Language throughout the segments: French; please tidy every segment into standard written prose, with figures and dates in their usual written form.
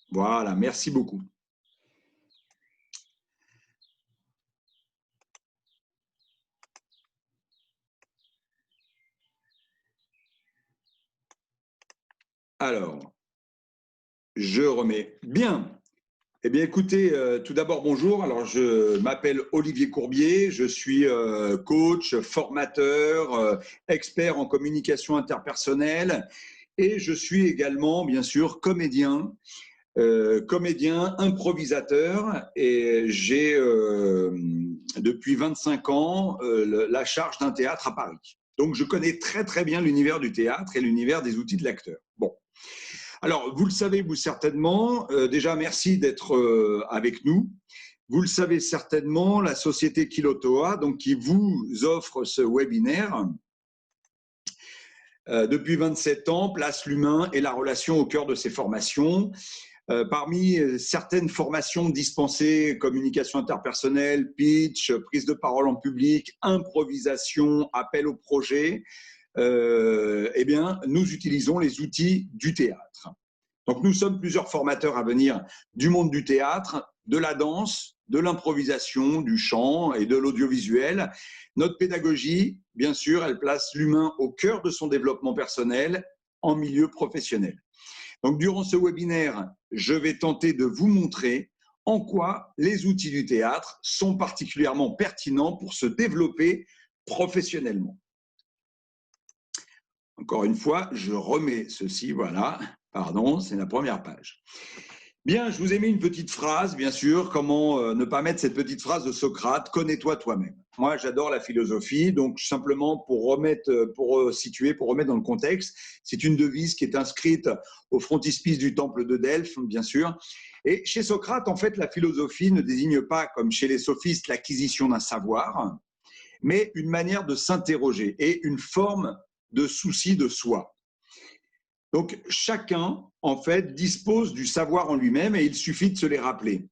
Voilà, merci beaucoup. Alors, je remets. Bien. Eh bien, écoutez, tout d'abord, bonjour. Alors, je m'appelle Olivier Courbier, je suis coach, formateur, expert en communication interpersonnelle et je suis également, bien sûr, comédien, improvisateur et j'ai, depuis 25 ans, la charge d'un théâtre à Paris. Donc, je connais très, très bien l'univers du théâtre et l'univers des outils de l'acteur. Bon. Alors, vous le savez, vous certainement, déjà merci d'être avec nous. Vous le savez certainement, la société Kilotoa, donc qui vous offre ce webinaire, depuis 27 ans, place l'humain et la relation au cœur de ses formations. Parmi certaines formations dispensées, communication interpersonnelle, pitch, prise de parole en public, improvisation, appel au projet, eh bien, nous utilisons les outils du théâtre. Donc, nous sommes plusieurs formateurs à venir du monde du théâtre, de la danse, de l'improvisation, du chant et de l'audiovisuel. Notre pédagogie, bien sûr, elle place l'humain au cœur de son développement personnel en milieu professionnel. Donc, durant ce webinaire, je vais tenter de vous montrer en quoi les outils du théâtre sont particulièrement pertinents pour se développer professionnellement. Encore une fois, je remets ceci, voilà, pardon, c'est la première page. Bien, je vous ai mis une petite phrase, bien sûr, comment ne pas mettre cette petite phrase de Socrate, connais-toi toi-même. Moi, j'adore la philosophie, donc simplement pour remettre, pour situer, pour remettre dans le contexte, c'est une devise qui est inscrite au frontispice du temple de Delphes, bien sûr. Et chez Socrate, en fait, la philosophie ne désigne pas, comme chez les sophistes, l'acquisition d'un savoir, mais une manière de s'interroger et une forme de souci de soi. Donc, chacun, en fait, dispose du savoir en lui-même et il suffit de se les rappeler.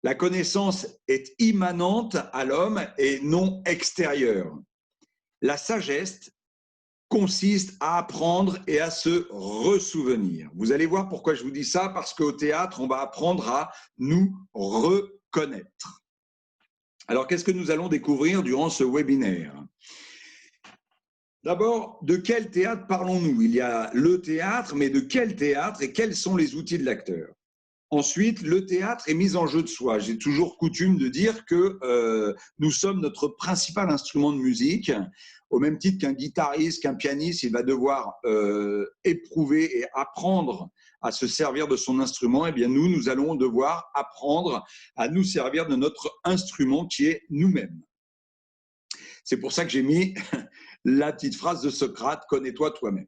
La connaissance est immanente à l'homme et non extérieure. La sagesse consiste à apprendre et à se ressouvenir. Vous allez voir pourquoi je vous dis ça, parce qu'au théâtre, on va apprendre à nous reconnaître. Alors, qu'est-ce que nous allons découvrir durant ce webinaire ? D'abord, de quel théâtre parlons-nous? Il y a le théâtre, mais de quel théâtre et quels sont les outils de l'acteur? Ensuite, le théâtre est mis en jeu de soi. J'ai toujours coutume de dire que nous sommes notre principal instrument de musique. Au même titre qu'un guitariste, qu'un pianiste, il va devoir éprouver et apprendre à se servir de son instrument. Eh bien, nous allons devoir apprendre à nous servir de notre instrument qui est nous-mêmes. C'est pour ça que j'ai mis la petite phrase de Socrate, connais-toi toi-même.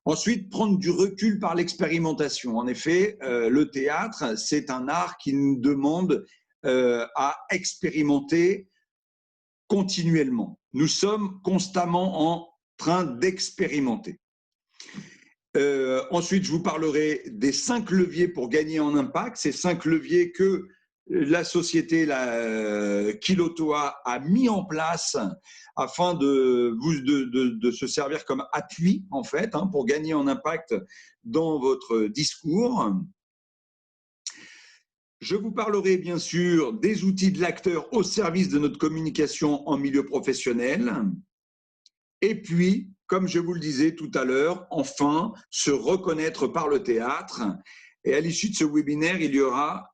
Ensuite, prendre du recul par l'expérimentation. En effet, le théâtre, c'est un art qui nous demande à expérimenter continuellement. Nous sommes constamment en train d'expérimenter. Ensuite, je vous parlerai des 5 leviers pour gagner en impact. Ces 5 leviers que la société Kilotoa a mis en place afin de se servir comme appui, en fait, pour gagner en impact dans votre discours. Je vous parlerai bien sûr des outils de l'acteur au service de notre communication en milieu professionnel. Et puis, comme je vous le disais tout à l'heure, enfin, se reconnaître par le théâtre. Et à l'issue de ce webinaire, il y aura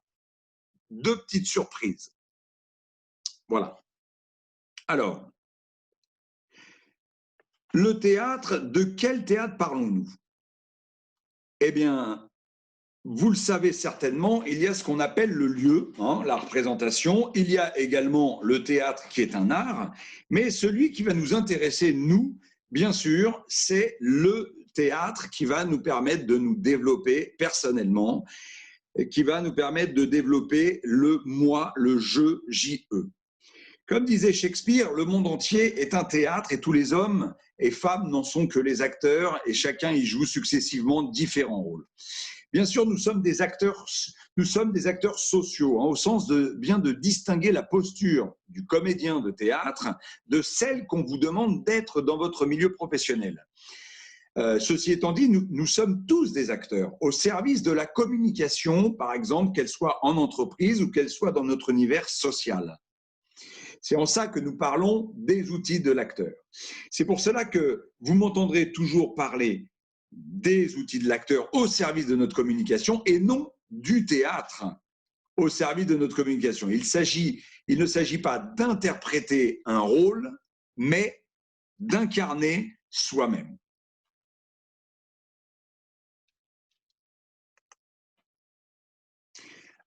2 petites surprises. Voilà. Alors, le théâtre, de quel théâtre parlons-nous? Eh bien, vous le savez certainement, il y a ce qu'on appelle le lieu, la représentation. Il y a également le théâtre qui est un art, mais celui qui va nous intéresser, nous, bien sûr, c'est le théâtre qui va nous permettre de nous développer personnellement, qui va nous permettre de développer le moi, le je, J-E. Comme disait Shakespeare, le monde entier est un théâtre et tous les hommes et femmes n'en sont que les acteurs et chacun y joue successivement différents rôles. Bien sûr, nous sommes des acteurs sociaux, au sens de bien de distinguer la posture du comédien de théâtre de celle qu'on vous demande d'être dans votre milieu professionnel. Ceci étant dit, nous sommes tous des acteurs au service de la communication, par exemple, qu'elle soit en entreprise ou qu'elle soit dans notre univers social. C'est en ça que nous parlons des outils de l'acteur. C'est pour cela que vous m'entendrez toujours parler des outils de l'acteur au service de notre communication et non du théâtre au service de notre communication. Il ne s'agit pas d'interpréter un rôle, mais d'incarner soi-même.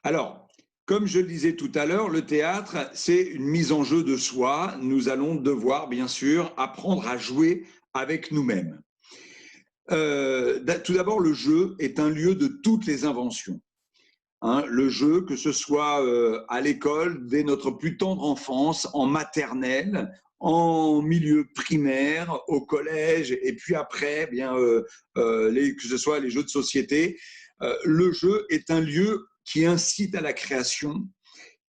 Alors, comme je le disais tout à l'heure, le théâtre, c'est une mise en jeu de soi. Nous allons devoir, bien sûr, apprendre à jouer avec nous-mêmes. Tout d'abord, le jeu est un lieu de toutes les inventions. Hein, le jeu, que ce soit à l'école, dès notre plus tendre enfance, en maternelle, en milieu primaire, au collège, et puis après, eh bien, que ce soit les jeux de société, le jeu est un lieu qui incite à la création.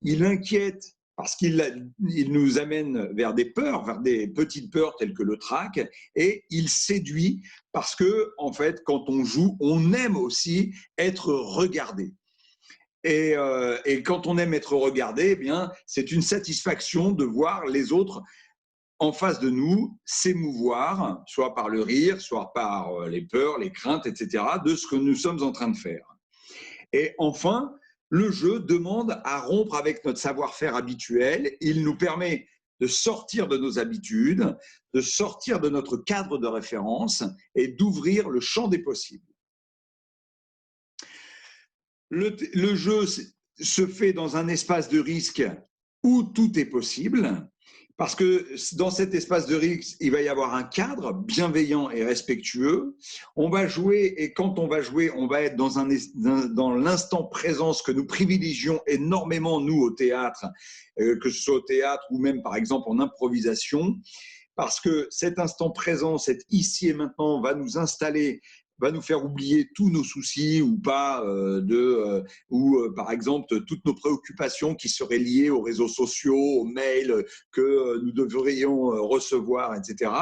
Il inquiète parce qu'il nous amène vers des peurs, vers des petites peurs telles que le trac, et il séduit parce que, en fait, quand on joue, on aime aussi être regardé. Et quand on aime être regardé, eh bien, c'est une satisfaction de voir les autres en face de nous s'émouvoir, soit par le rire, soit par les peurs, les craintes, etc., de ce que nous sommes en train de faire. Et enfin, le jeu demande à rompre avec notre savoir-faire habituel. Il nous permet de sortir de nos habitudes, de sortir de notre cadre de référence et d'ouvrir le champ des possibles. Le jeu se fait dans un espace de risque où tout est possible, parce que dans cet espace de risque, il va y avoir un cadre bienveillant et respectueux. On va jouer, et quand on va jouer, on va être dans l'instant présent, ce que nous privilégions énormément, nous, au théâtre, que ce soit au théâtre ou même, par exemple, en improvisation, parce que cet instant présent, cet ici et maintenant, va nous installer, va nous faire oublier tous nos soucis ou pas, par exemple toutes nos préoccupations qui seraient liées aux réseaux sociaux, aux mails que nous devrions recevoir, etc.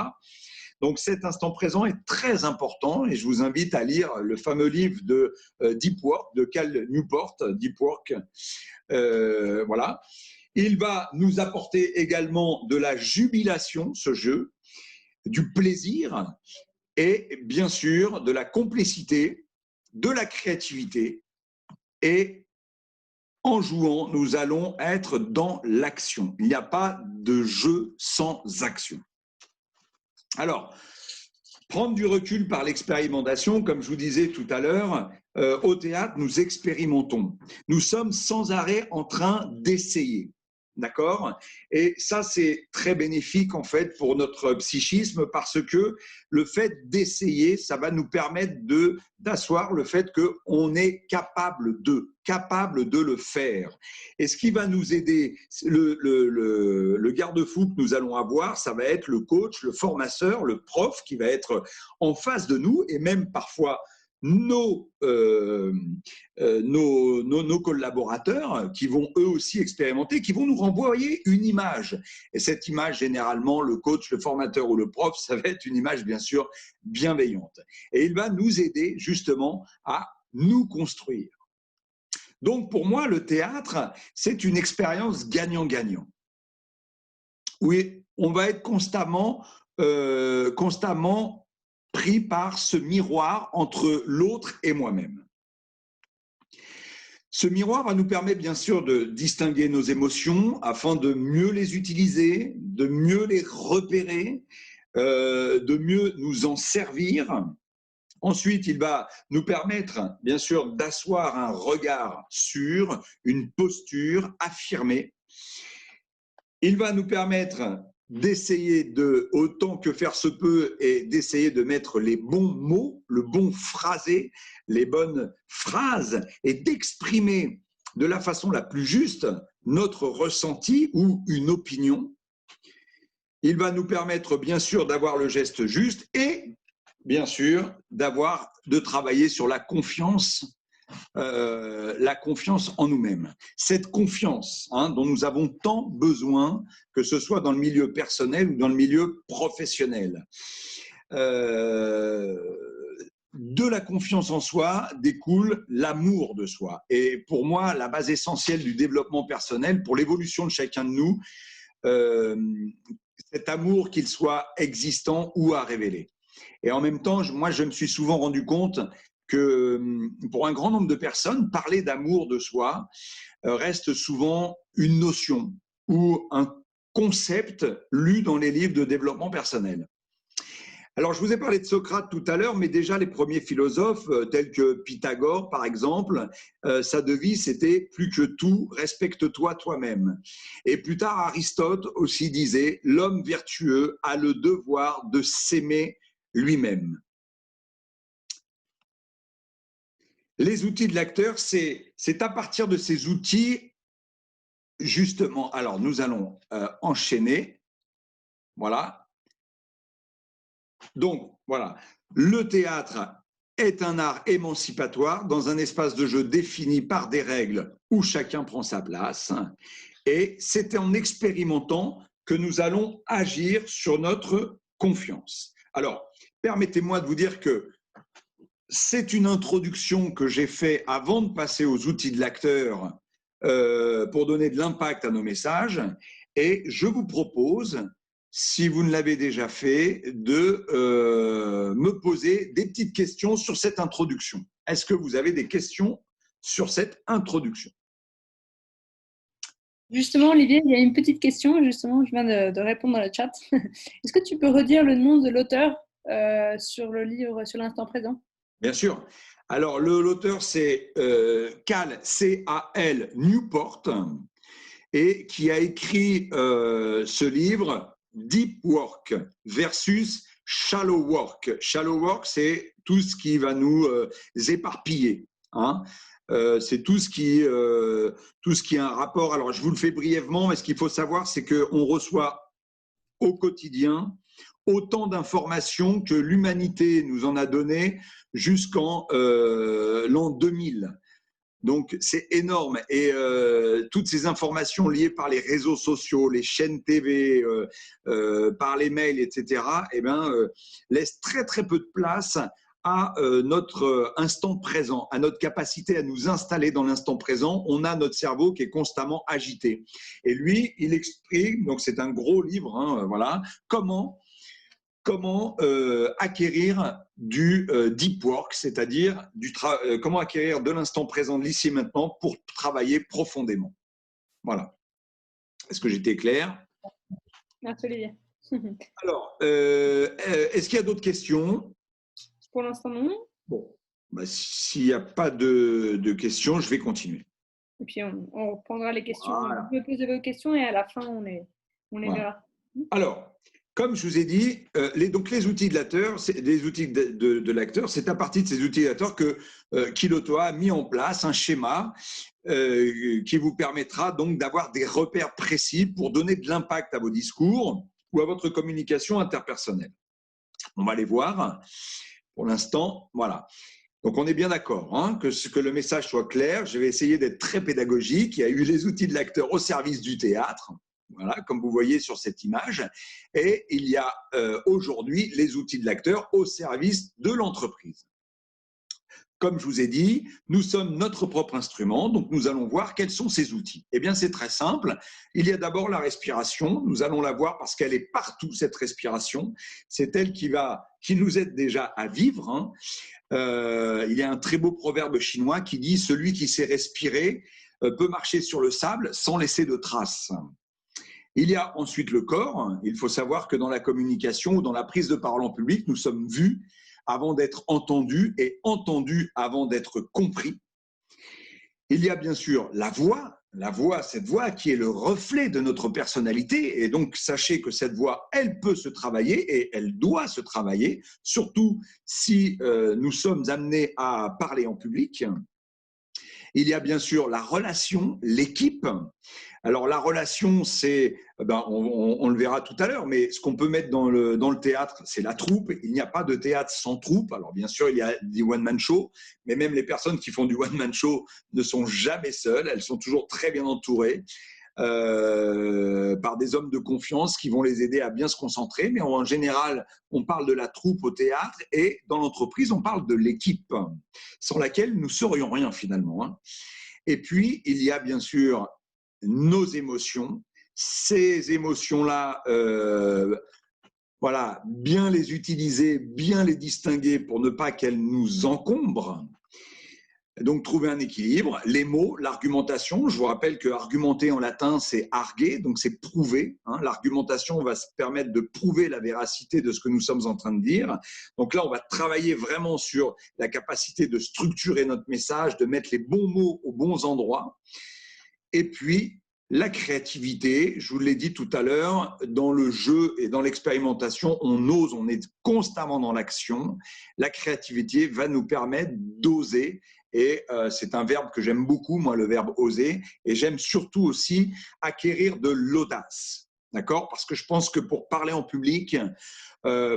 Donc cet instant présent est très important et je vous invite à lire le fameux livre de Deep Work, de Cal Newport, Deep Work. Voilà. Il va nous apporter également de la jubilation, ce jeu, du plaisir, et bien sûr de la complicité, de la créativité. Et en jouant, nous allons être dans l'action. Il n'y a pas de jeu sans action. Alors, prendre du recul par l'expérimentation, comme je vous disais tout à l'heure, au théâtre, nous expérimentons. Nous sommes sans arrêt en train d'essayer. D'accord? Et ça, c'est très bénéfique en fait pour notre psychisme parce que le fait d'essayer, ça va nous permettre d'asseoir le fait qu'on est capable de le faire. Et ce qui va nous aider, le garde-fou que nous allons avoir, ça va être le coach, le formateur, le prof qui va être en face de nous et même parfois nos collaborateurs qui vont eux aussi expérimenter, qui vont nous renvoyer une image. Et cette image, généralement, le coach, le formateur ou le prof, ça va être une image, bien sûr, bienveillante. Et il va nous aider justement à nous construire. Donc, pour moi, le théâtre, c'est une expérience gagnant-gagnant. Oui, on va être constamment pris par ce miroir entre l'autre et moi-même. Ce miroir va nous permettre bien sûr de distinguer nos émotions afin de mieux les utiliser, de mieux les repérer, de mieux nous en servir. Ensuite, il va nous permettre bien sûr d'asseoir un regard sûr, une posture affirmée. Il va nous permettre d'essayer autant que faire se peut, et d'essayer de mettre les bons mots, le bon phrasé, les bonnes phrases, et d'exprimer de la façon la plus juste notre ressenti ou une opinion. Il va nous permettre bien sûr d'avoir le geste juste et bien sûr de travailler sur la confiance en nous-mêmes. Cette confiance dont nous avons tant besoin, que ce soit dans le milieu personnel ou dans le milieu professionnel. de la confiance en soi découle l'amour de soi. Et pour moi, la base essentielle du développement personnel, pour l'évolution de chacun de nous, cet amour, qu'il soit existant ou à révéler. Et en même temps, moi, je me suis souvent rendu compte que pour un grand nombre de personnes, parler d'amour de soi reste souvent une notion ou un concept lu dans les livres de développement personnel. Alors, je vous ai parlé de Socrate tout à l'heure, mais déjà les premiers philosophes, tels que Pythagore, par exemple, sa devise, c'était « plus que tout, respecte-toi toi-même ». Et plus tard, Aristote aussi disait « l'homme vertueux a le devoir de s'aimer lui-même ». Les outils de l'acteur, c'est à partir de ces outils, justement, alors nous allons enchaîner, voilà. Donc, voilà, le théâtre est un art émancipatoire dans un espace de jeu défini par des règles où chacun prend sa place. Et c'est en expérimentant que nous allons agir sur notre confiance. Alors, permettez-moi de vous dire que c'est une introduction que j'ai faite avant de passer aux outils de l'acteur pour donner de l'impact à nos messages. Et je vous propose, si vous ne l'avez déjà fait, de me poser des petites questions sur cette introduction. Est-ce que vous avez des questions sur cette introduction? Justement, Olivier, il y a une petite question. Justement, je viens de répondre dans le chat. Est-ce que tu peux redire le nom de l'auteur sur le livre Sur l'instant présent? Bien sûr. Alors, l'auteur, c'est Cal, C-A-L Newport, et qui a écrit ce livre Deep Work versus Shallow Work. Shallow Work, c'est tout ce qui va nous éparpiller. Hein. C'est tout ce qui a un rapport. Alors, je vous le fais brièvement, mais ce qu'il faut savoir, c'est qu'on reçoit au quotidien autant d'informations que l'humanité nous en a donné jusqu'en l'an 2000. Donc, c'est énorme. Et toutes ces informations liées par les réseaux sociaux, les chaînes TV, par les mails, etc., laissent très, très peu de place à notre instant présent, à notre capacité à nous installer dans l'instant présent. On a notre cerveau qui est constamment agité. Et lui, il exprime, donc c'est un gros livre, hein, voilà, comment acquérir du deep work, c'est-à-dire comment acquérir de l'instant présent, de l'ici et maintenant, pour travailler profondément. Voilà. Est-ce que j'étais clair? Merci, Olivier. Alors, est-ce qu'il y a d'autres questions? Pour l'instant, non. Bon, s'il n'y a pas de questions, je vais continuer. Et puis, on reprendra les questions. Voilà. Vous pouvez poser vos questions et à la fin, on les Voilà. verra. Alors, comme je vous ai dit, les outils de l'acteur, c'est à partir de ces utilisateurs que Kilotoa a mis en place un schéma qui vous permettra donc d'avoir des repères précis pour donner de l'impact à vos discours ou à votre communication interpersonnelle. On va les voir. Pour l'instant, voilà. Donc, on est bien d'accord, hein, que le message soit clair. Je vais essayer d'être très pédagogique. Il y a eu les outils de l'acteur au service du théâtre. Voilà, comme vous voyez sur cette image. Et il y a aujourd'hui les outils de l'acteur au service de l'entreprise. Comme je vous ai dit, nous sommes notre propre instrument, donc nous allons voir quels sont ces outils. Eh bien, c'est très simple. Il y a d'abord la respiration. Nous allons la voir parce qu'elle est partout, cette respiration. C'est elle qui nous aide déjà à vivre. Hein. Il y a un très beau proverbe chinois qui dit « Celui qui sait respirer peut marcher sur le sable sans laisser de traces ». Il y a ensuite le corps. Il faut savoir que dans la communication ou dans la prise de parole en public, nous sommes vus avant d'être entendus et entendus avant d'être compris. Il y a bien sûr la voix, cette voix qui est le reflet de notre personnalité. Et donc, sachez que cette voix, elle peut se travailler et elle doit se travailler, surtout si nous sommes amenés à parler en public. Il y a bien sûr la relation, l'équipe. Alors, la relation, c'est, on le verra tout à l'heure, mais ce qu'on peut mettre dans le théâtre, c'est la troupe. Il n'y a pas de théâtre sans troupe. Alors, bien sûr, il y a des one-man show, mais même les personnes qui font du one-man show ne sont jamais seules. Elles sont toujours très bien entourées. par des hommes de confiance qui vont les aider à bien se concentrer. Mais en général, on parle de la troupe au théâtre et dans l'entreprise, on parle de l'équipe, sans laquelle nous ne serions rien finalement, hein. Et puis, il y a bien sûr nos émotions. Ces émotions-là, voilà, bien les utiliser, bien les distinguer pour ne pas qu'elles nous encombrent. Donc, trouver un équilibre. Les mots, l'argumentation. Je vous rappelle que argumenter en latin, c'est arguer, donc c'est prouver, hein. L'argumentation va se permettre de prouver la véracité de ce que nous sommes en train de dire. Donc là, on va travailler vraiment sur la capacité de structurer notre message, de mettre les bons mots aux bons endroits. Et puis, la créativité, je vous l'ai dit tout à l'heure, dans le jeu et dans l'expérimentation, on ose, on est constamment dans l'action. La créativité va nous permettre d'oser. Et c'est un verbe que j'aime beaucoup, moi, le verbe oser. Et j'aime surtout aussi acquérir de l'audace. D'accord ? Parce que je pense que pour parler en public,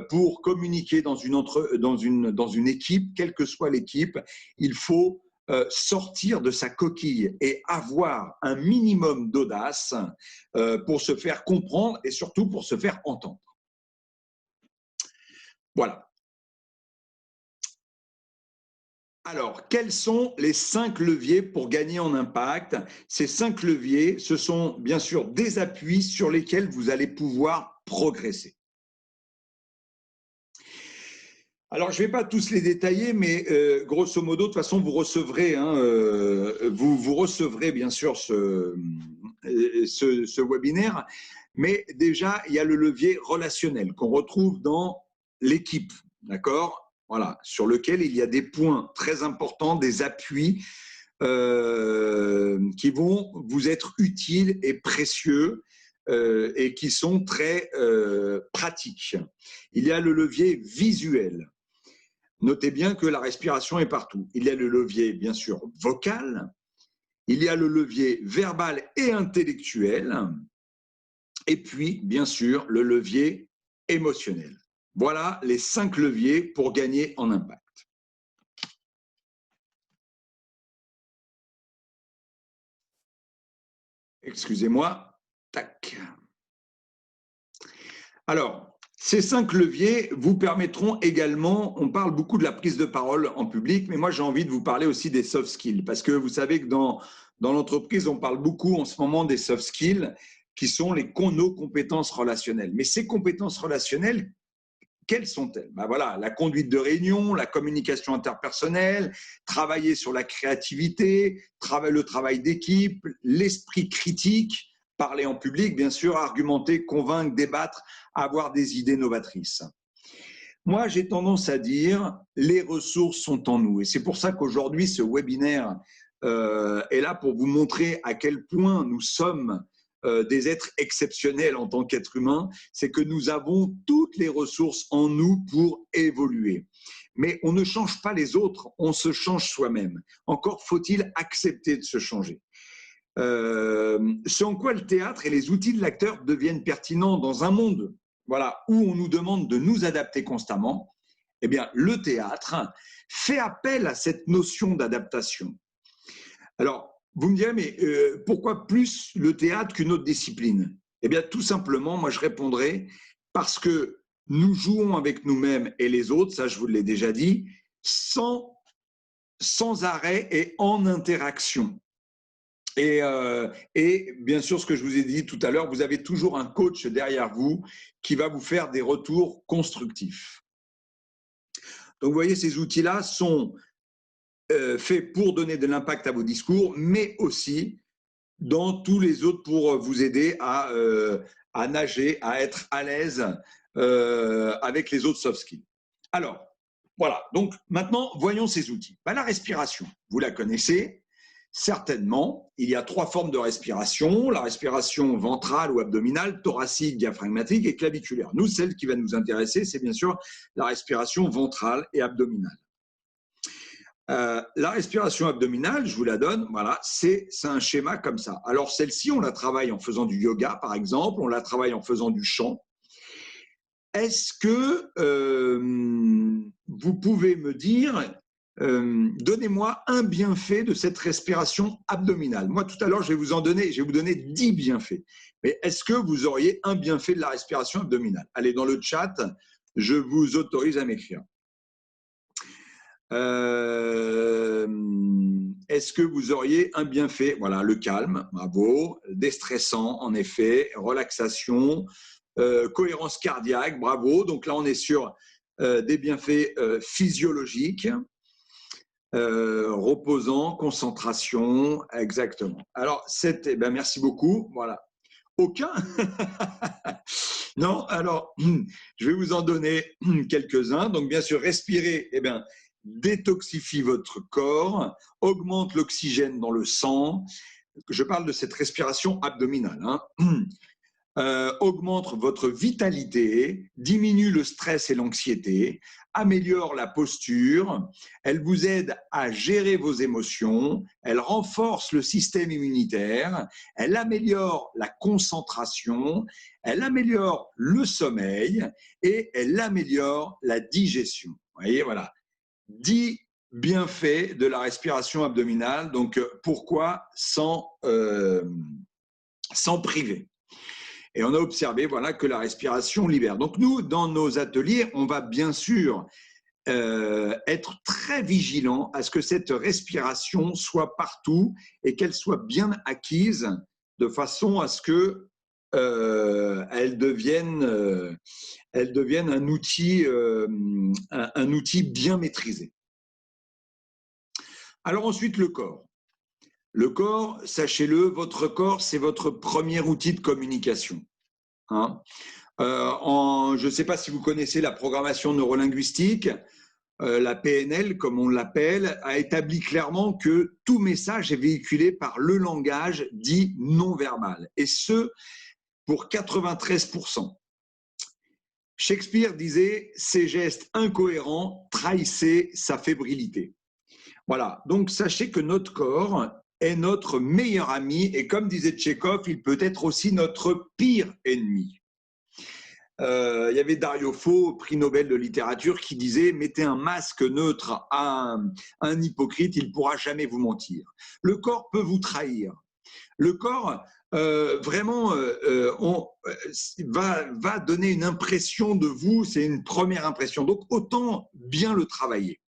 pour communiquer dans une équipe, quelle que soit l'équipe, il faut sortir de sa coquille et avoir un minimum d'audace pour se faire comprendre et surtout pour se faire entendre. Voilà. Alors, quels sont les 5 leviers pour gagner en impact? Ces 5 leviers, ce sont bien sûr des appuis sur lesquels vous allez pouvoir progresser. Alors, je ne vais pas tous les détailler, mais grosso modo, de toute façon, vous recevrez, hein, vous recevrez bien sûr ce webinaire, mais déjà, il y a le levier relationnel qu'on retrouve dans l'équipe, d'accord? Voilà, sur lequel il y a des points très importants, des appuis qui vont vous être utiles et précieux et qui sont très pratiques. Il y a le levier visuel. Notez bien que la respiration est partout. Il y a le levier, bien sûr, vocal. Il y a le levier verbal et intellectuel. Et puis, bien sûr, le levier émotionnel. Voilà les 5 leviers pour gagner en impact. Excusez-moi. Tac. Alors, ces 5 leviers vous permettront également, on parle beaucoup de la prise de parole en public, mais moi j'ai envie de vous parler aussi des soft skills, parce que vous savez que dans l'entreprise, on parle beaucoup en ce moment des soft skills, qui sont nos compétences relationnelles. Mais ces compétences relationnelles, quelles sont-elles? Ben voilà, la conduite de réunion, la communication interpersonnelle, travailler sur la créativité, le travail d'équipe, l'esprit critique, parler en public, bien sûr, argumenter, convaincre, débattre, avoir des idées novatrices. Moi, j'ai tendance à dire, les ressources sont en nous. Et c'est pour ça qu'aujourd'hui, ce webinaire est là pour vous montrer à quel point nous sommes des êtres exceptionnels en tant qu'êtres humains. C'est que nous avons toutes les ressources en nous pour évoluer. Mais on ne change pas les autres, on se change soi-même. Encore faut-il accepter de se changer. Ce en quoi le théâtre et les outils de l'acteur deviennent pertinents dans un monde, voilà, où on nous demande de nous adapter constamment, eh bien, le théâtre fait appel à cette notion d'adaptation. Alors, vous me direz, mais pourquoi plus le théâtre qu'une autre discipline? Eh bien, tout simplement, moi je répondrai, parce que nous jouons avec nous-mêmes et les autres, ça je vous l'ai déjà dit, sans arrêt et en interaction. Et bien sûr, ce que je vous ai dit tout à l'heure, vous avez toujours un coach derrière vous qui va vous faire des retours constructifs. Donc, vous voyez, ces outils-là sont faits pour donner de l'impact à vos discours, mais aussi dans tous les autres pour vous aider à nager, à être à l'aise avec les autres soft skills. Alors, voilà. Donc, maintenant, voyons ces outils. Ben, la respiration, vous la connaissez. Certainement, il y a 3 formes de respiration, la respiration ventrale ou abdominale, thoracique, diaphragmatique et claviculaire. Nous, celle qui va nous intéresser, c'est bien sûr la respiration ventrale et abdominale. La respiration abdominale, je vous la donne, voilà, c'est un schéma comme ça. Alors celle-ci, on la travaille en faisant du yoga, par exemple, on la travaille en faisant du chant. Est-ce que vous pouvez me dire donnez-moi un bienfait de cette respiration abdominale. Moi, tout à l'heure, je vais vous donner 10 bienfaits. Mais est-ce que vous auriez un bienfait de la respiration abdominale? Allez, dans le chat, je vous autorise à m'écrire. Est-ce que vous auriez un bienfait? Voilà, le calme, bravo. Déstressant, en effet. Relaxation, cohérence cardiaque, bravo. Donc là, on est sur des bienfaits physiologiques. Reposant, concentration, exactement. Alors, merci beaucoup. Voilà. Aucun? Non, alors, je vais vous en donner quelques-uns. Donc, bien sûr, respirer, détoxifie votre corps, augmente l'oxygène dans le sang. Je parle de cette respiration abdominale. Augmente votre vitalité, diminue le stress et l'anxiété, améliore la posture, elle vous aide à gérer vos émotions, elle renforce le système immunitaire, elle améliore la concentration, elle améliore le sommeil et elle améliore la digestion. Vous voyez, voilà. 10 bienfaits de la respiration abdominale. Donc, pourquoi s'en priver? Et on a observé que la respiration libère. Donc nous, dans nos ateliers, on va bien sûr être très vigilant à ce que cette respiration soit partout et qu'elle soit bien acquise de façon à ce que elle devienne un outil bien maîtrisé. Alors ensuite, le corps. Le corps, sachez-le, votre corps, c'est votre premier outil de communication. Je ne sais pas si vous connaissez la programmation neurolinguistique, la PNL, comme on l'appelle, a établi clairement que tout message est véhiculé par le langage dit non-verbal, et ce, pour 93%. Shakespeare disait « Ces gestes incohérents trahissaient sa fébrilité ». Voilà, donc sachez que notre corps est notre meilleur ami et comme disait Tchekhov, il peut être aussi notre pire ennemi. Il y avait Dario Fo, prix Nobel de littérature, qui disait « Mettez un masque neutre à un hypocrite, il ne pourra jamais vous mentir ». Le corps peut vous trahir. Le corps, va donner une impression de vous, c'est une première impression. Donc, autant bien le travailler.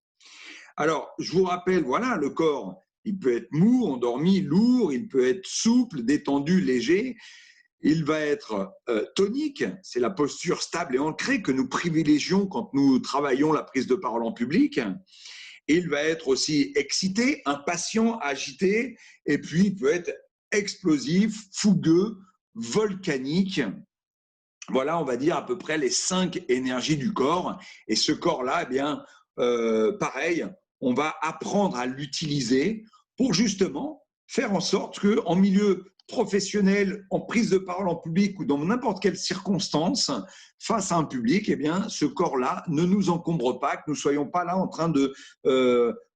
Alors, je vous rappelle, voilà, le corps, il peut être mou, endormi, lourd, il peut être souple, détendu, léger. Il va être tonique, c'est la posture stable et ancrée que nous privilégions quand nous travaillons la prise de parole en public. Il va être aussi excité, impatient, agité, et puis il peut être explosif, fougueux, volcanique. Voilà, on va dire à peu près les 5 énergies du corps. Et ce corps-là, pareil, on va apprendre à l'utiliser pour justement faire en sorte qu'en milieu professionnel, en prise de parole en public ou dans n'importe quelle circonstance, face à un public, ce corps-là ne nous encombre pas, que nous ne soyons pas là en train de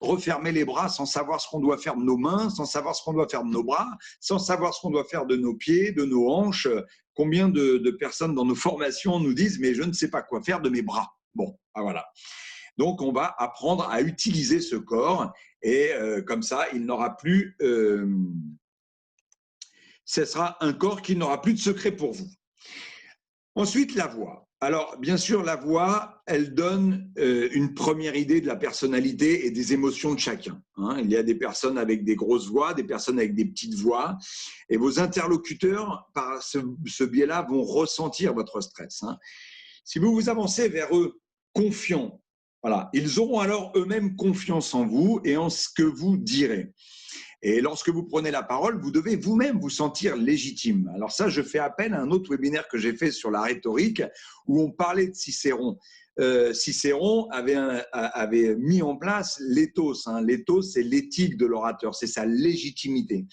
refermer les bras sans savoir ce qu'on doit faire de nos mains, sans savoir ce qu'on doit faire de nos bras, sans savoir ce qu'on doit faire de nos pieds, de nos hanches. Combien de personnes dans nos formations nous disent « mais je ne sais pas quoi faire de mes bras ». Bon, voilà. Donc, on va apprendre à utiliser ce corps et comme ça, il n'aura plus… ce sera un corps qui n'aura plus de secret pour vous. Ensuite, la voix. Alors, bien sûr, la voix, elle donne une première idée de la personnalité et des émotions de chacun. Il y a des personnes avec des grosses voix, des personnes avec des petites voix, et vos interlocuteurs, par ce biais-là, vont ressentir votre stress. Si vous vous avancez vers eux confiants, voilà, ils auront alors eux-mêmes confiance en vous et en ce que vous direz. Et lorsque vous prenez la parole, vous devez vous-même vous sentir légitime. Alors ça, je fais appel à un autre webinaire que j'ai fait sur la rhétorique où on parlait de Cicéron. Cicéron avait mis en place l'éthos. L'éthos, c'est l'éthique de l'orateur, c'est sa légitimité.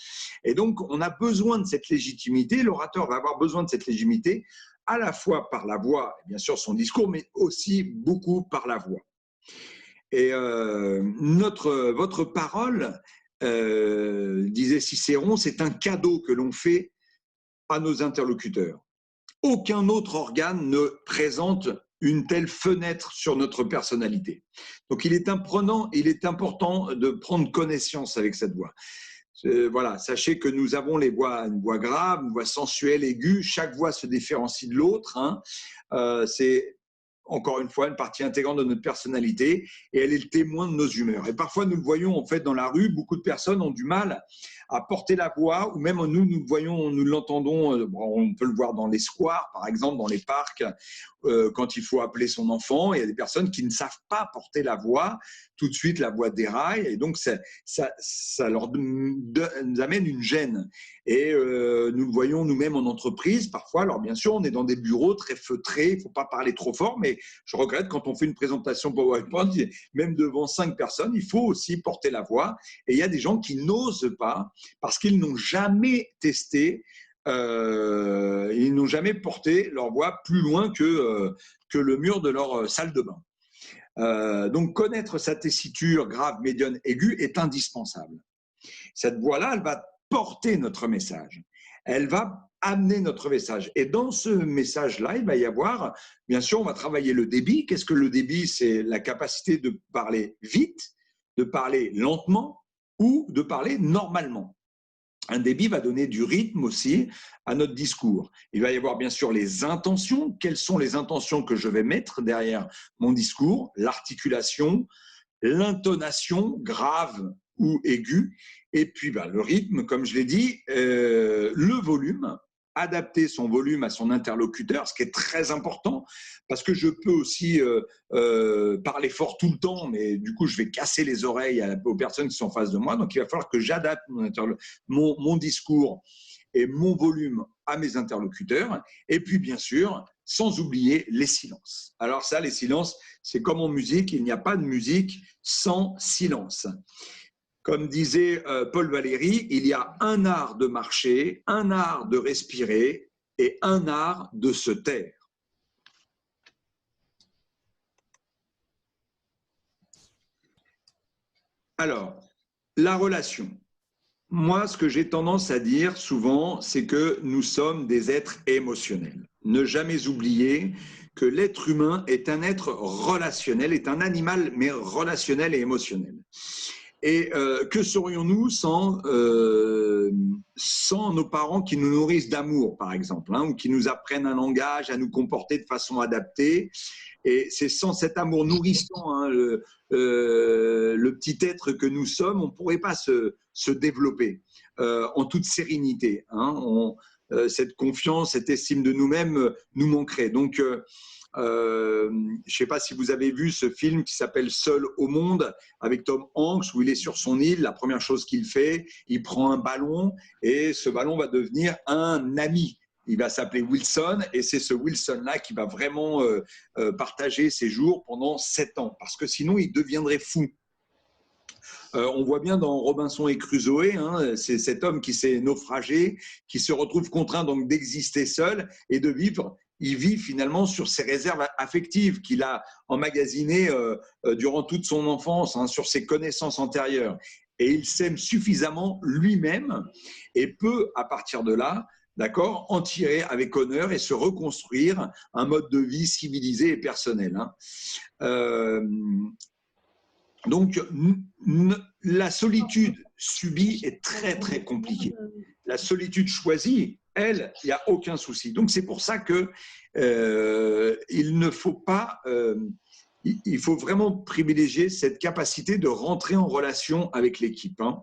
Et donc, on a besoin de cette légitimité. L'orateur va avoir besoin de cette légitimité à la fois par la voix, bien sûr son discours, mais aussi beaucoup par la voix. Et votre parole, disait Cicéron, c'est un cadeau que l'on fait à nos interlocuteurs. Aucun autre organe ne présente une telle fenêtre sur notre personnalité. Donc, il est important de prendre connaissance avec cette voix. Voilà, sachez que nous avons une voix grave, une voix sensuelle, aiguë. Chaque voix se différencie de l'autre. Hein. C'est encore une fois une partie intégrante de notre personnalité et elle est le témoin de nos humeurs. Et parfois, nous le voyons en fait dans la rue, beaucoup de personnes ont du mal à porter la voix, ou même nous le voyons, nous l'entendons, on peut le voir dans les squares, par exemple, dans les parcs, quand il faut appeler son enfant. Il y a des personnes qui ne savent pas porter la voix, tout de suite la voix déraille, et donc ça nous amène une gêne. Et nous le voyons nous-mêmes en entreprise, parfois. Alors bien sûr, on est dans des bureaux très feutrés, il ne faut pas parler trop fort, mais je regrette quand on fait une présentation PowerPoint, même devant 5 personnes, il faut aussi porter la voix. Et il y a des gens qui n'osent pas parce qu'ils n'ont jamais testé, ils n'ont jamais porté leur voix plus loin que le mur de leur salle de bain. Donc connaître sa tessiture grave, médiane, aiguë est indispensable. Cette voix-là, elle va porter notre message. Elle va amener notre message. Et dans ce message-là, il va y avoir, bien sûr, on va travailler le débit. Qu'est-ce que le débit? C'est la capacité de parler vite, de parler lentement ou de parler normalement. Un débit va donner du rythme aussi à notre discours. Il va y avoir bien sûr les intentions. Quelles sont les intentions que je vais mettre derrière mon discours? L'articulation, l'intonation grave ou aiguë, et puis le rythme, comme je l'ai dit, le volume, adapter son volume à son interlocuteur, ce qui est très important, parce que je peux aussi parler fort tout le temps, mais du coup, je vais casser les oreilles aux personnes qui sont en face de moi. Donc, il va falloir que j'adapte mon discours et mon volume à mes interlocuteurs. Et puis, bien sûr, sans oublier les silences. Alors ça, les silences, c'est comme en musique, il n'y a pas de musique sans silence. Comme disait Paul Valéry, il y a un art de marcher, un art de respirer et un art de se taire. Alors, la relation. Moi, ce que j'ai tendance à dire souvent, c'est que nous sommes des êtres émotionnels. Ne jamais oublier que l'être humain est un être relationnel, est un animal, mais relationnel et émotionnel. Et que serions-nous sans nos parents qui nous nourrissent d'amour, par exemple, hein, ou qui nous apprennent un langage, à nous comporter de façon adaptée. Et c'est sans cet amour nourrissant, hein, le petit être que nous sommes, on ne pourrait pas se développer en toute sérénité. Hein. Cette confiance, cette estime de nous-mêmes nous manquerait. Donc, je ne sais pas si vous avez vu ce film qui s'appelle Seul au monde avec Tom Hanks, où il est sur son île. La première chose qu'il fait, il prend un ballon et ce ballon va devenir un ami. Il va s'appeler Wilson et c'est ce Wilson-là qui va vraiment partager ses jours pendant 7 ans parce que sinon il deviendrait fou. On voit bien dans Robinson et Crusoe, hein, c'est cet homme qui s'est naufragé, qui se retrouve contraint donc d'exister seul et de vivre. Il vit finalement sur ses réserves affectives qu'il a emmagasinées durant toute son enfance, hein, sur ses connaissances antérieures. Et il s'aime suffisamment lui-même et peut, à partir de là, d'accord, en tirer avec honneur et se reconstruire un mode de vie civilisé et personnel. Hein. Donc, la solitude subie est très, très compliquée. La solitude choisie, elle, il n'y a aucun souci. Donc, c'est pour ça que il ne faut pas, il faut vraiment privilégier cette capacité de rentrer en relation avec l'équipe, hein,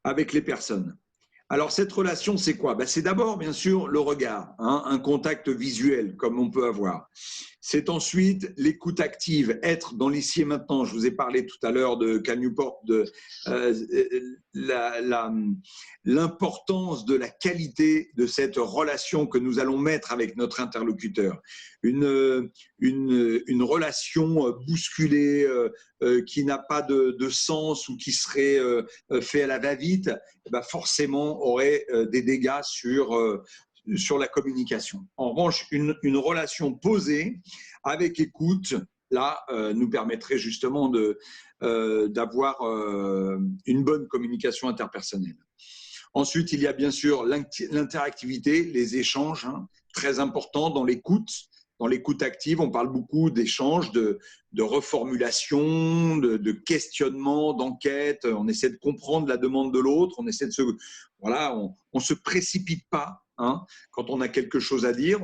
avec les personnes. Alors, cette relation, c'est quoi? C'est d'abord, bien sûr, le regard, hein, un contact visuel, comme on peut avoir. C'est ensuite l'écoute active, être dans l'ici et maintenant. Je vous ai parlé tout à l'heure de Cal Newport, de l'importance de la qualité de cette relation que nous allons mettre avec notre interlocuteur. Une relation bousculée, qui n'a pas de sens ou qui serait fait à la va-vite, forcément aurait des dégâts sur la communication. En revanche, une relation posée avec écoute, là, nous permettrait justement d'avoir une bonne communication interpersonnelle. Ensuite, il y a bien sûr l'interactivité, les échanges, hein, très importants dans l'écoute. Dans l'écoute active, on parle beaucoup d'échanges, de reformulation, de questionnement, d'enquête. On essaie de comprendre la demande de l'autre. On essaie de se, voilà, on se précipite pas. Hein. Quand on a quelque chose à dire,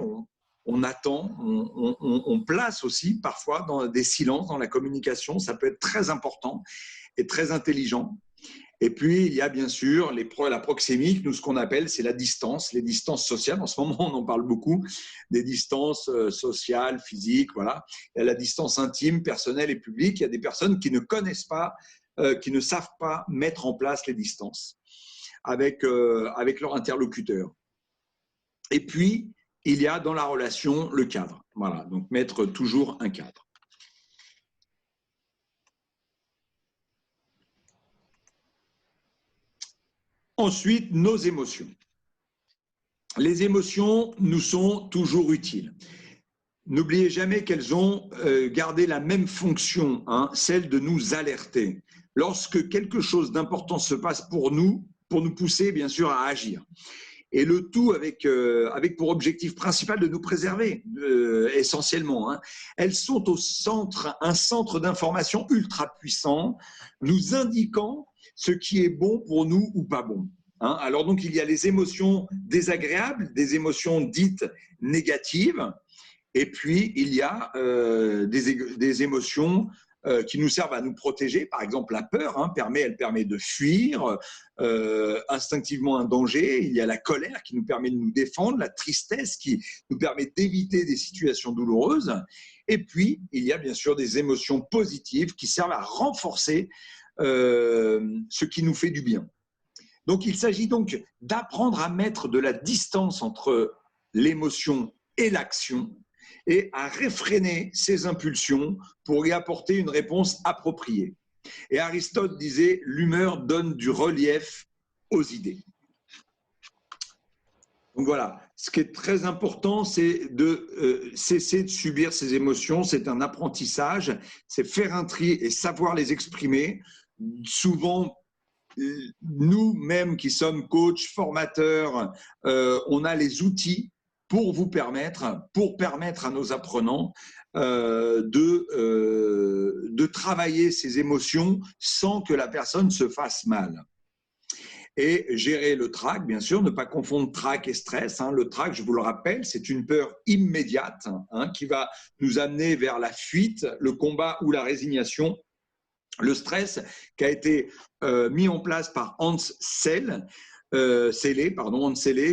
on attend, on place aussi parfois dans des silences dans la communication. Ça peut être très important et très intelligent. Et puis, il y a bien sûr la proxémique, nous, ce qu'on appelle, c'est la distance, les distances sociales. En ce moment, on en parle beaucoup, des distances sociales, physiques, voilà. Il y a la distance intime, personnelle et publique. Il y a des personnes qui ne connaissent pas, qui ne savent pas mettre en place les distances avec leur interlocuteur. Et puis, il y a dans la relation le cadre. Voilà, donc mettre toujours un cadre. Ensuite, nos émotions. Les émotions nous sont toujours utiles. N'oubliez jamais qu'elles ont gardé la même fonction, hein, celle de nous alerter. Lorsque quelque chose d'important se passe pour nous pousser bien sûr à agir. Et le tout avec pour objectif principal de nous préserver, essentiellement. Hein. Elles sont au centre, un centre d'information ultra puissant, nous indiquant ce qui est bon pour nous ou pas bon. Hein. Alors donc, il y a les émotions désagréables, des émotions dites négatives, et puis il y a des émotions qui nous servent à nous protéger. Par exemple, la peur, hein, elle permet de fuir instinctivement un danger. Il y a la colère qui nous permet de nous défendre, la tristesse qui nous permet d'éviter des situations douloureuses. Et puis, il y a bien sûr des émotions positives qui servent à renforcer ce qui nous fait du bien. Donc, il s'agit donc d'apprendre à mettre de la distance entre l'émotion et l'action, et à réfréner ses impulsions pour y apporter une réponse appropriée. Et Aristote disait « l'humeur donne du relief aux idées ». Donc voilà, ce qui est très important, c'est de cesser de subir ces émotions, c'est un apprentissage, c'est faire un tri et savoir les exprimer. Souvent, nous-mêmes qui sommes coachs, formateurs, on a les outils pour permettre à nos apprenants de travailler ces émotions sans que la personne se fasse mal. Et gérer le trac, bien sûr, ne pas confondre trac et stress. Hein. Le trac, je vous le rappelle, c'est une peur immédiate, hein, qui va nous amener vers la fuite, le combat ou la résignation. Le stress qui a été mis en place par Hans Selye,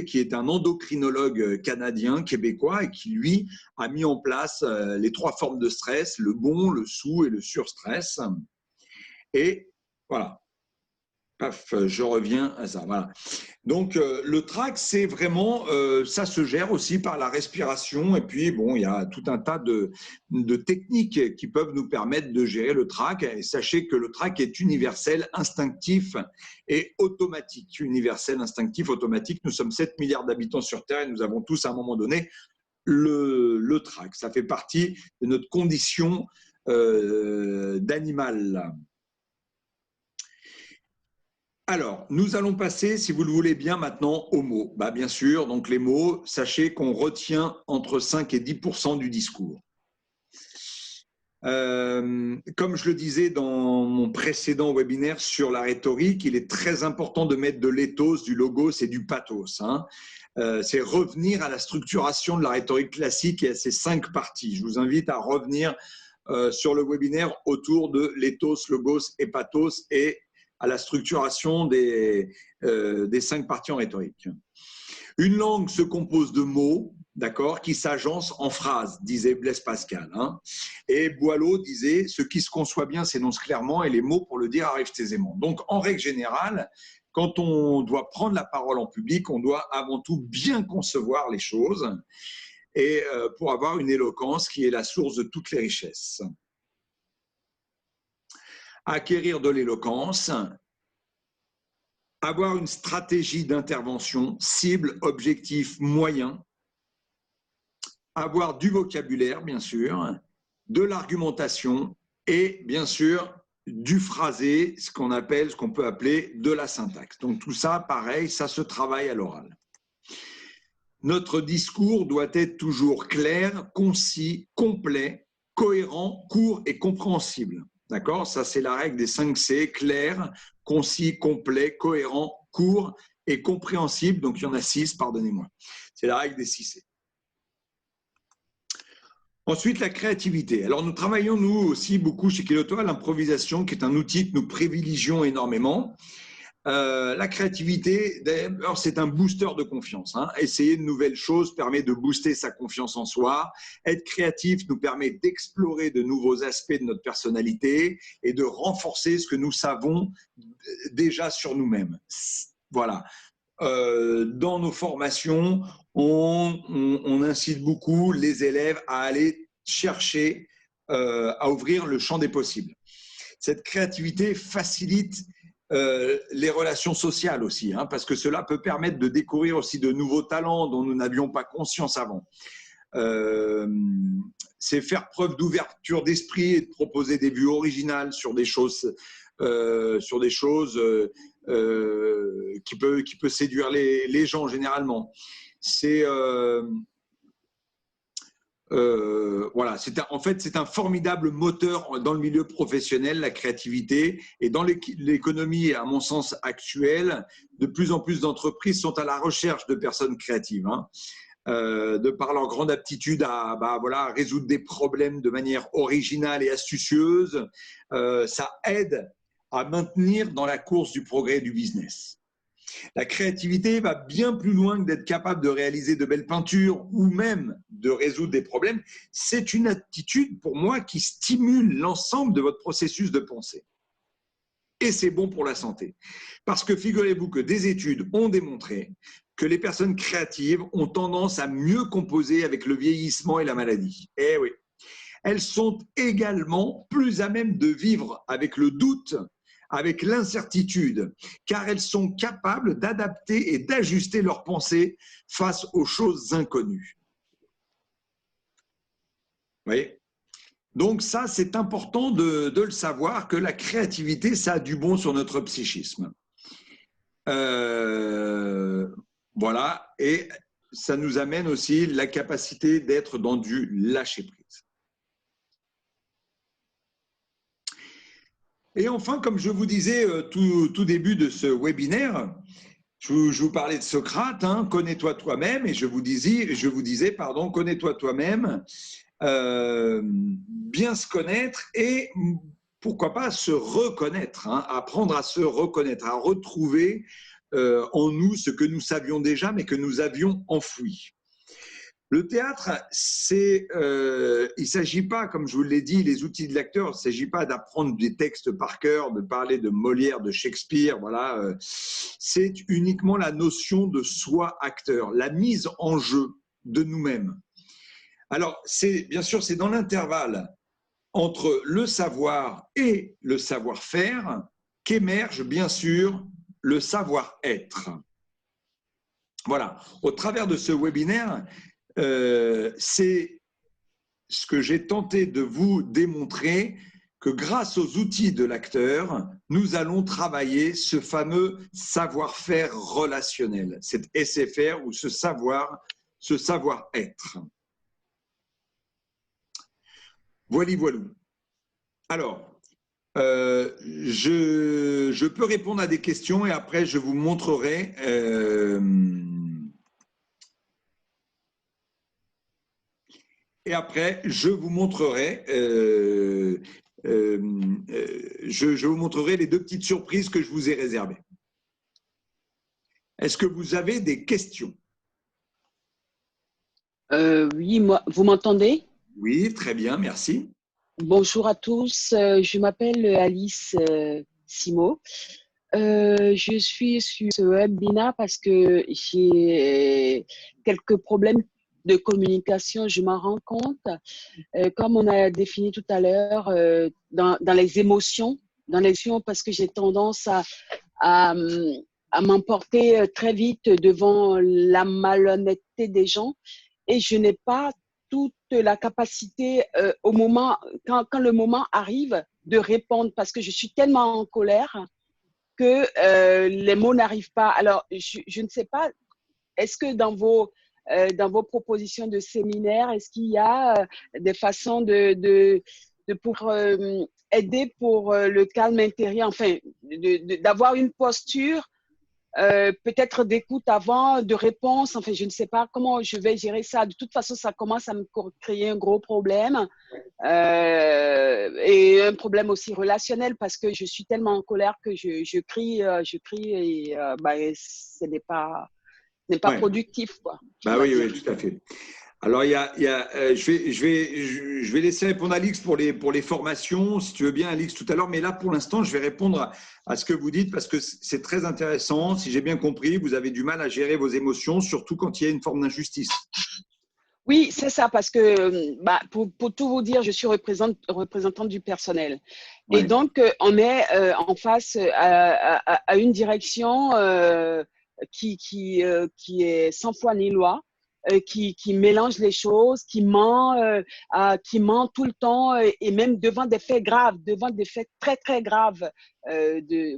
qui est un endocrinologue canadien, québécois, et qui, lui, a mis en place les 3 formes de stress, le bon, le sous et le surstress. Et voilà. Paf, je reviens à ça. Voilà. Donc, le trac, c'est vraiment, ça se gère aussi par la respiration. Et puis, bon, il y a tout un tas de techniques qui peuvent nous permettre de gérer le trac. Et sachez que le trac est universel, instinctif et automatique. Universel, instinctif, automatique. Nous sommes 7 milliards d'habitants sur Terre et nous avons tous, à un moment donné, le trac. Ça fait partie de notre condition d'animal. Alors, nous allons passer, si vous le voulez bien, maintenant aux mots. Bah, bien sûr, donc les mots, sachez qu'on retient entre 5 et 10% du discours. Comme je le disais dans mon précédent webinaire sur la rhétorique, il est très important de mettre de l'éthos, du logos et du pathos. Hein. C'est revenir à la structuration de la rhétorique classique et à ses 5 parties. Je vous invite à revenir sur le webinaire autour de l'éthos, logos et pathos et à la structuration des 5 parties en rhétorique. Une langue se compose de mots, d'accord, qui s'agencent en phrases, disait Blaise Pascal. Hein. Et Boileau disait « Ce qui se conçoit bien s'énonce clairement et les mots pour le dire arrivent aisément ». Donc, en règle générale, quand on doit prendre la parole en public, on doit avant tout bien concevoir les choses et pour avoir une éloquence qui est la source de toutes les richesses. Acquérir de l'éloquence, avoir une stratégie d'intervention, cible, objectif, moyen, avoir du vocabulaire, bien sûr, de l'argumentation et, bien sûr, du phrasé, ce qu'on peut appeler de la syntaxe. Donc tout ça, pareil, ça se travaille à l'oral. Notre discours doit être toujours clair, concis, complet, cohérent, court et compréhensible. D'accord? Ça, c'est la règle des 5 C, clair, concis, complet, cohérent, court et compréhensible. Donc, il y en a 6, pardonnez-moi. C'est la règle des 6 C. Ensuite, la créativité. Alors, nous travaillons, nous aussi, beaucoup chez Kiloto à l'improvisation, qui est un outil que nous privilégions énormément. La créativité, d'ailleurs, c'est un booster de confiance. Hein. Essayer de nouvelles choses permet de booster sa confiance en soi. Être créatif nous permet d'explorer de nouveaux aspects de notre personnalité et de renforcer ce que nous savons déjà sur nous-mêmes. Voilà. Dans nos formations, on incite beaucoup les élèves à aller chercher, à ouvrir le champ des possibles. Cette créativité facilite les relations sociales aussi, hein, parce que cela peut permettre de découvrir aussi de nouveaux talents dont nous n'avions pas conscience avant. C'est faire preuve d'ouverture d'esprit et de proposer des vues originales sur des choses, qui peut séduire les gens généralement. C'est voilà, en fait, c'est un formidable moteur dans le milieu professionnel, la créativité. Et dans l'économie, à mon sens, actuelle, de plus en plus d'entreprises sont à la recherche de personnes créatives, hein, de par leur grande aptitude à résoudre des problèmes de manière originale et astucieuse. Ça aide à maintenir dans la course du progrès du business. La créativité va bien plus loin que d'être capable de réaliser de belles peintures ou même de résoudre des problèmes. C'est une attitude, pour moi, qui stimule l'ensemble de votre processus de pensée. Et c'est bon pour la santé. Parce que figurez-vous que des études ont démontré que les personnes créatives ont tendance à mieux composer avec le vieillissement et la maladie. Eh oui. Elles sont également plus à même de vivre avec le doute, avec l'incertitude, car elles sont capables d'adapter et d'ajuster leurs pensées face aux choses inconnues. Vous voyez ? Donc ça, c'est important de le savoir, que la créativité, ça a du bon sur notre psychisme. Voilà, et ça nous amène aussi la capacité d'être dans du lâcher-prise. Et enfin, comme je vous disais tout début de ce webinaire, je vous parlais de Socrate, hein, connais-toi toi-même, et je vous disais, connais-toi toi-même, bien se connaître et pourquoi pas se reconnaître, hein, apprendre à se reconnaître, à retrouver en nous ce que nous savions déjà, mais que nous avions enfoui. Le théâtre, il ne s'agit pas, comme je vous l'ai dit, les outils de l'acteur, il ne s'agit pas d'apprendre des textes par cœur, de parler de Molière, de Shakespeare, voilà. C'est uniquement la notion de soi acteur, la mise en jeu de nous-mêmes. Alors, bien sûr, c'est dans l'intervalle entre le savoir et le savoir-faire qu'émerge, bien sûr, le savoir-être. Voilà, au travers de ce webinaire, c'est ce que j'ai tenté de vous démontrer, que grâce aux outils de l'acteur, nous allons travailler ce fameux savoir-faire relationnel, cet SFR ou ce savoir-être. Voilà, voilà. Alors, je peux répondre à des questions et après je vous montrerai je vous montrerai les deux petites surprises que je vous ai réservées. Est-ce que vous avez des questions? Oui, moi, vous m'entendez? Oui, très bien, merci. Bonjour à tous, je m'appelle Alice Simo. Je suis sur ce webinaire parce que j'ai quelques problèmes de communication, je m'en rends compte. Comme on a défini tout à l'heure, dans les émotions, parce que j'ai tendance à m'emporter très vite devant la malhonnêteté des gens et je n'ai pas toute la capacité au moment, quand le moment arrive, de répondre parce que je suis tellement en colère que les mots n'arrivent pas. Alors, je ne sais pas, est-ce que dans vos dans vos propositions de séminaires? Est-ce qu'il y a des façons pour aider pour le calme intérieur, enfin, d'avoir une posture peut-être d'écoute avant, de réponse, enfin, je ne sais pas comment je vais gérer ça. De toute façon, ça commence à me créer un gros problème et un problème aussi relationnel parce que je suis tellement en colère que je crie et bah, ce n'est pas Ouais. productif, quoi. Bah oui, oui, tout à fait. Alors, je vais laisser répondre Alix pour les formations, si tu veux bien, Alix, tout à l'heure. Mais là, pour l'instant, je vais répondre à ce que vous dites parce que c'est très intéressant. Si j'ai bien compris, vous avez du mal à gérer vos émotions, surtout quand il y a une forme d'injustice. Oui, c'est ça, parce que bah, pour tout vous dire, je suis représentante du personnel. Ouais. Et donc, on est en face à une direction qui est sans foi ni loi, qui mélange les choses, qui ment tout le temps, et même devant des faits graves, devant des faits très, très graves.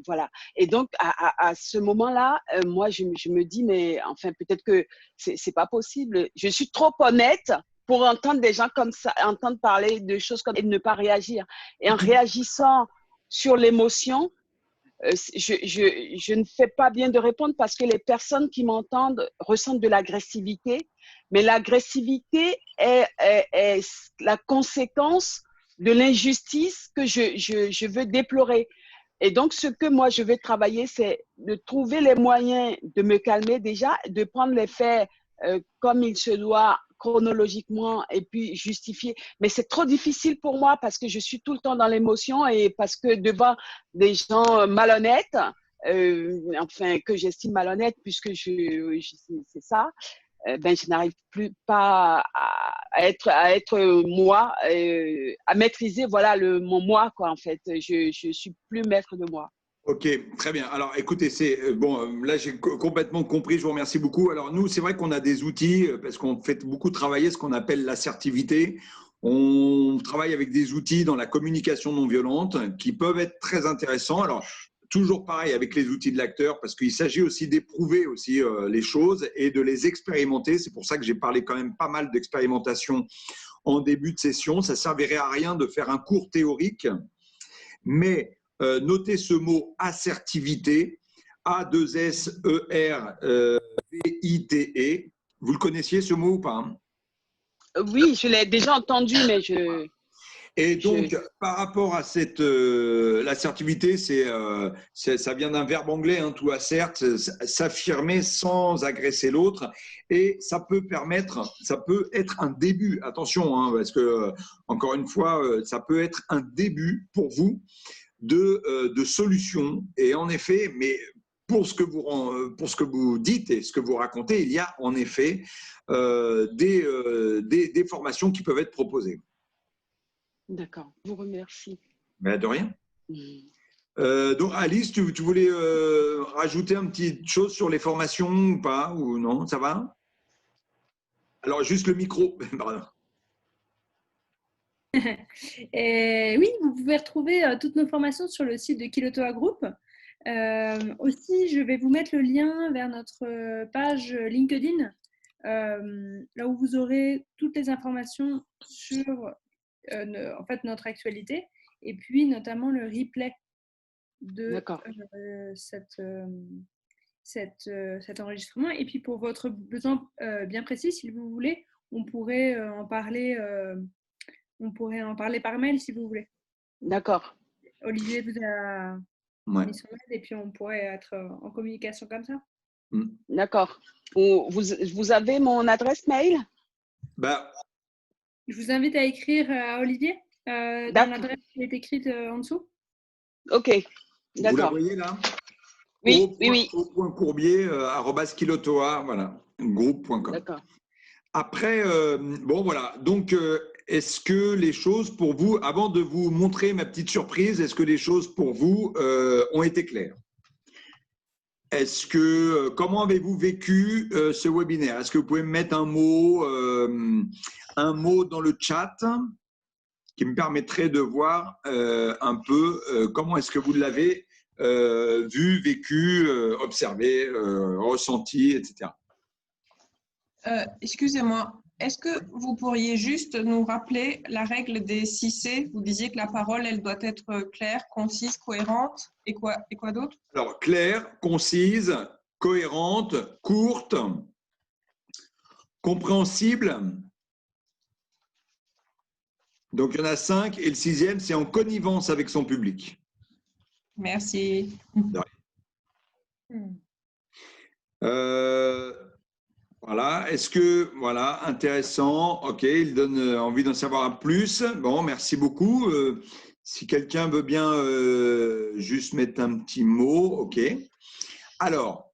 Voilà. Et donc, à ce moment-là, moi, je me dis, mais enfin, peut-être que c'est pas possible. Je suis trop honnête pour entendre des gens comme ça, entendre parler de choses comme ça et ne pas réagir. Et en réagissant sur l'émotion, je ne fais pas bien de répondre parce que les personnes qui m'entendent ressentent de l'agressivité, mais l'agressivité est la conséquence de l'injustice que je veux déplorer. Et donc, ce que moi, je vais travailler, c'est de trouver les moyens de me calmer déjà, de prendre les faits comme il se doit chronologiquement et puis justifier. Mais c'est trop difficile pour moi parce que je suis tout le temps dans l'émotion et parce que devant des gens malhonnêtes, enfin, que j'estime malhonnêtes puisque c'est ça, ben, je n'arrive plus pas à être moi, à maîtriser voilà, mon moi, quoi, en fait. Je suis plus maître de moi. Ok, très bien. Alors, écoutez, là j'ai complètement compris. Je vous remercie beaucoup. Alors nous, c'est vrai qu'on a des outils parce qu'on fait beaucoup travailler ce qu'on appelle l'assertivité. On travaille avec des outils dans la communication non violente qui peuvent être très intéressants. Alors toujours pareil avec les outils de l'acteur parce qu'il s'agit aussi d'éprouver aussi les choses et de les expérimenter. C'est pour ça que j'ai parlé quand même pas mal d'expérimentation en début de session. Ça servirait à rien de faire un cours théorique, mais notez ce mot assertivité, A-2-S-E-R-V-I-T-E. Vous le connaissiez ce mot ou pas? Oui, je l'ai déjà entendu, mais Et donc, par rapport à l'assertivité, ça vient d'un verbe anglais, hein, to assert, s'affirmer sans agresser l'autre. Et ça peut être un début, attention, hein, parce que, encore une fois, ça peut être un début pour vous de solutions. Et en effet, mais pour ce que vous dites et ce que vous racontez, il y a en effet des formations qui peuvent être proposées. D'accord, je vous remercie. Mais de rien. Donc Alice, tu voulais rajouter un petit chose sur les formations ou pas? Ou non, ça va? Alors juste le micro. Pardon. Et oui, vous pouvez retrouver toutes nos formations sur le site de Kilotoa Group. Aussi, je vais vous mettre le lien vers notre page LinkedIn, là où vous aurez toutes les informations sur en fait, notre actualité et puis notamment le replay de cet enregistrement. Et puis pour votre besoin bien précis, si vous voulez, on pourrait en parler par mail si vous voulez. D'accord. Olivier vous a mis son mail et puis on pourrait être en communication comme ça. D'accord. Vous avez mon adresse mail? Je vous invite à écrire à Olivier dans l'adresse qui est écrite en dessous. Ok, d'accord. Vous la voyez là? Oui, Au point courbier, @kilotoa, voilà, groupe.com. D'accord. Après, bon voilà, donc est-ce que les choses pour vous, avant de vous montrer ma petite surprise, est-ce que les choses pour vous ont été claires? Comment avez-vous vécu ce webinaire? Est-ce que vous pouvez me mettre un mot dans le chat qui me permettrait de voir un peu comment est-ce que vous l'avez vu, vécu, observé, ressenti, etc. Excusez-moi, est-ce que vous pourriez juste nous rappeler la règle des 6C? Vous disiez que la parole, elle doit être claire, concise, cohérente, et quoi d'autre? Alors, claire, concise, cohérente, courte, compréhensible. Donc, il y en a 5. Et le 6e, c'est en connivence avec son public. Merci. Voilà, est-ce que, voilà, intéressant, ok, il donne envie d'en savoir plus. Bon, merci beaucoup. Si quelqu'un veut bien juste mettre un petit mot, ok. Alors,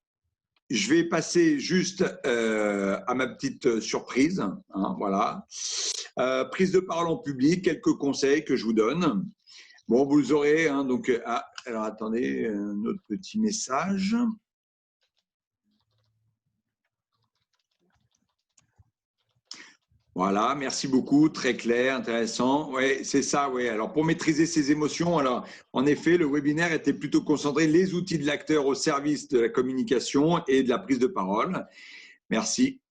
je vais passer juste à ma petite surprise, hein, voilà. Prise de parole en public, quelques conseils que je vous donne. Bon, vous aurez, hein, donc, alors attendez, un autre petit message. Voilà, merci beaucoup, très clair, intéressant. Oui, c'est ça, oui. Alors, pour maîtriser ses émotions, alors, en effet, le webinaire était plutôt concentré les outils de l'acteur au service de la communication et de la prise de parole. Merci.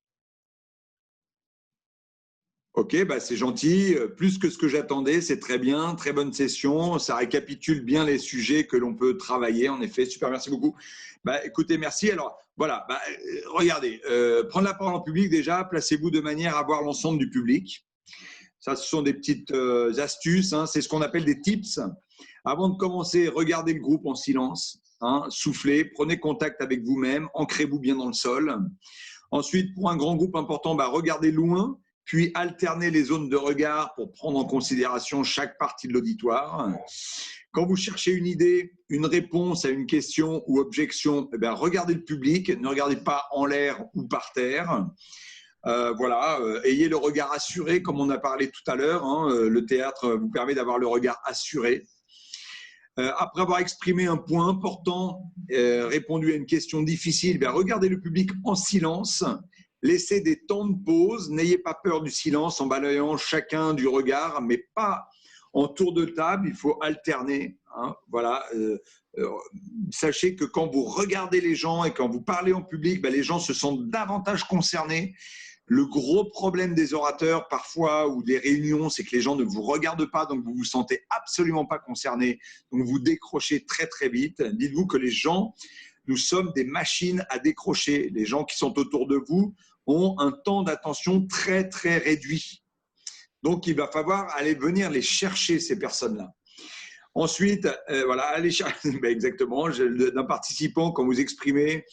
Ok, bah c'est gentil, plus que ce que j'attendais, c'est très bien, très bonne session, ça récapitule bien les sujets que l'on peut travailler, en effet, super, merci beaucoup. Bah, écoutez, merci. Alors, voilà, bah, regardez, prendre la parole en public déjà, placez-vous de manière à voir l'ensemble du public. Ça, ce sont des petites astuces, hein, c'est ce qu'on appelle des tips. Avant de commencer, regardez le groupe en silence, hein, soufflez, prenez contact avec vous-même, ancrez-vous bien dans le sol. Ensuite, pour un grand groupe important, bah, regardez loin, puis alternez les zones de regard pour prendre en considération chaque partie de l'auditoire. Quand vous cherchez une idée, une réponse à une question ou objection, eh bien, regardez le public, ne regardez pas en l'air ou par terre. Voilà, ayez le regard assuré, comme on a parlé tout à l'heure. Hein, le théâtre vous permet d'avoir le regard assuré. Après avoir exprimé un point important, répondu à une question difficile, bien, regardez le public en silence. Laissez des temps de pause, n'ayez pas peur du silence en balayant chacun du regard, mais pas en tour de table, il faut alterner. Hein, voilà. Sachez que quand vous regardez les gens et quand vous parlez en public, ben, les gens se sentent davantage concernés. Le gros problème des orateurs parfois ou des réunions, c'est que les gens ne vous regardent pas, donc vous ne vous sentez absolument pas concerné, donc vous décrochez très très vite. Dites-vous que les gens, nous sommes des machines à décrocher. Les gens qui sont autour de vous ont un temps d'attention très très réduit. Donc il va falloir aller venir les chercher, ces personnes-là. Ensuite, voilà, aller chercher, ben exactement, d'un participant, quand vous exprimez,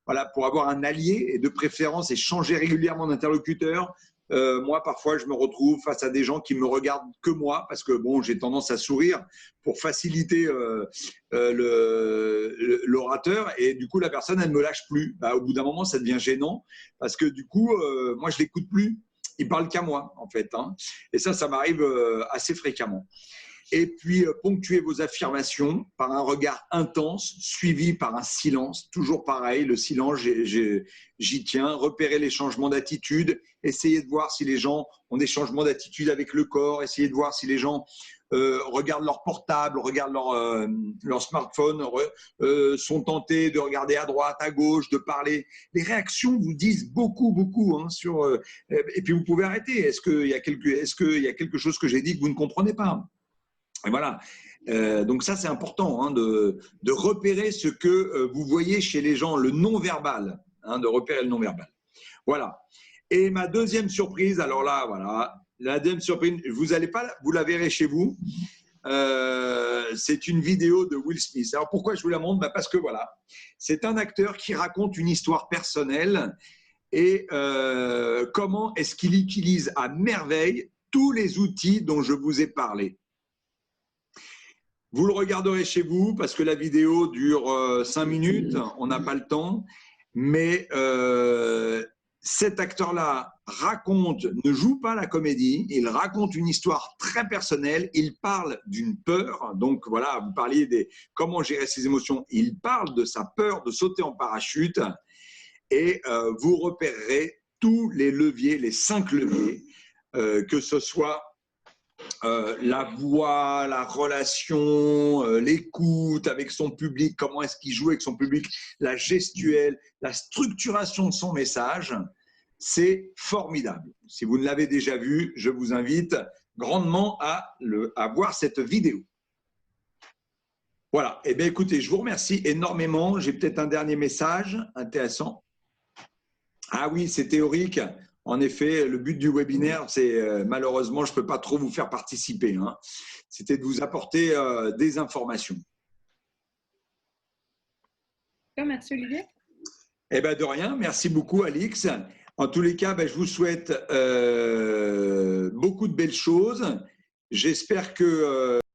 voilà, pour avoir un allié et de préférence et changer régulièrement d'interlocuteur. Moi, parfois, je me retrouve face à des gens qui me regardent que moi parce que bon, j'ai tendance à sourire pour faciliter l'orateur et du coup, la personne, elle ne me lâche plus. Bah, au bout d'un moment, ça devient gênant parce que du coup, moi, je ne l'écoute plus. Il parle qu'à moi, en fait. Hein. Et ça m'arrive assez fréquemment. Et puis, ponctuez vos affirmations par un regard intense, suivi par un silence. Toujours pareil, le silence, j'y tiens. Repérez les changements d'attitude. Essayez de voir si les gens ont des changements d'attitude avec le corps. Essayez de voir si les gens regardent leur portable, regardent leur smartphone, sont tentés de regarder à droite, à gauche, de parler. Les réactions vous disent beaucoup, beaucoup. Hein, et puis, vous pouvez arrêter. Est-ce qu'il y a quelque chose que j'ai dit que vous ne comprenez pas ? Et voilà, donc ça c'est important hein, de repérer ce que vous voyez chez les gens, le non-verbal, hein, de repérer le non-verbal. Voilà. Et ma deuxième surprise, alors là, voilà, la deuxième surprise, vous la verrez chez vous, c'est une vidéo de Will Smith. Alors pourquoi je vous la montre? Parce que voilà, c'est un acteur qui raconte une histoire personnelle et comment est-ce qu'il utilise à merveille tous les outils dont je vous ai parlé. Vous le regarderez chez vous parce que la vidéo dure 5 minutes, on n'a pas le temps. Mais cet acteur-là ne joue pas la comédie, il raconte une histoire très personnelle, il parle d'une peur. Donc voilà, vous parliez des comment gérer ses émotions. Il parle de sa peur de sauter en parachute et vous repérerez tous les leviers, les 5 leviers, que ce soit la voix, la relation, l'écoute avec son public, comment est-ce qu'il joue avec son public, la gestuelle, la structuration de son message. C'est formidable. Si vous ne l'avez déjà vu, je vous invite grandement à voir cette vidéo. Voilà. Eh bien, écoutez, je vous remercie énormément. J'ai peut-être un dernier message intéressant. Ah oui, c'est théorique. En effet, le but du webinaire, c'est malheureusement, je ne peux pas trop vous faire participer. Hein. C'était de vous apporter des informations. Merci Olivier. Eh bien, de rien. Merci beaucoup, Alix. En tous les cas, je vous souhaite beaucoup de belles choses. J'espère que